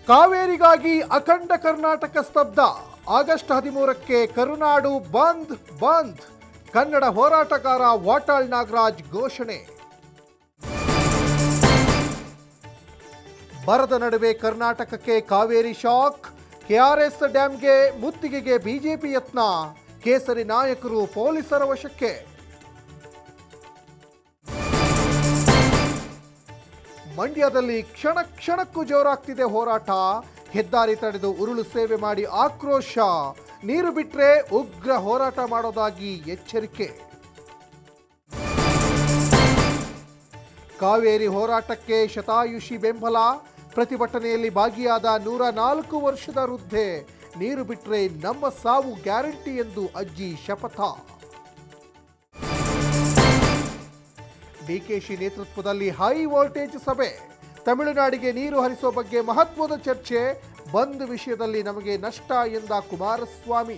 ಕಾವೇರಿಗಾಗಿ ಅಖಂಡ ಕರ್ನಾಟಕ ಸ್ತಬ್ಧ. ಆಗಸ್ಟ್ 13ಕ್ಕೆ ಕರುನಾಡು ಬಂದ್ ಬಂದ್. ಕನ್ನಡ ಹೋರಾಟಗಾರ ವಾಟಾಳ್ ನಾಗರಾಜ್ ಘೋಷಣೆ. ಬರದ ನಡುವೆ ಕರ್ನಾಟಕಕ್ಕೆ ಕಾವೇರಿ ಶಾಕ್. ಕೆಆರ್ಎಸ್ ಡ್ಯಾಂಗೆ ಮುತ್ತಿಗೆಗೆ ಬಿಜೆಪಿ ಯತ್ನ. ಕೇಸರಿ ನಾಯಕರು ಪೊಲೀಸರ ವಶಕ್ಕೆ. ಮಂಡ್ಯದಲ್ಲಿ ಕ್ಷಣ ಕ್ಷಣಕ್ಕೂ ಜೋರಾಗ್ತಿದೆ ಹೋರಾಟ. ಹೆದ್ದಾರಿ ತಡೆದು ಉರುಳು ಸೇವೆ ಮಾಡಿ ಆಕ್ರೋಶ. ನೀರು ಬಿಟ್ರೆ ಉಗ್ರ ಹೋರಾಟ ಮಾಡೋದಾಗಿ ಎಚ್ಚರಿಕೆ. ಕಾವೇರಿ ಹೋರಾಟಕ್ಕೆ ಶತಾಯುಷಿ ಬೆಂಬಲ. ಪ್ರತಿಭಟನೆಯಲ್ಲಿ ಭಾಗಿಯಾದ 104 ವರ್ಷದ ವೃದ್ಧೆ. ನೀರು ಬಿಟ್ರೆ ನಮ್ಮ ಸಾವು ಗ್ಯಾರಂಟಿ ಎಂದು ಅಜ್ಜಿ ಶಪಥ. ಡಿಕೆಶಿ ನೇತೃತ್ವದಲ್ಲಿ ಹೈ ವೋಲ್ಟೇಜ್ ಸಭೆ. ತಮಿಳುನಾಡಿಗೆ ನೀರು ಹರಿಸುವ ಬಗ್ಗೆ ಮಹತ್ವದ ಚರ್ಚೆ. ಬಂದ್ ವಿಷಯದಲ್ಲಿ ನಮಗೆ ನಷ್ಟ ಎಂದ ಕುಮಾರಸ್ವಾಮಿ.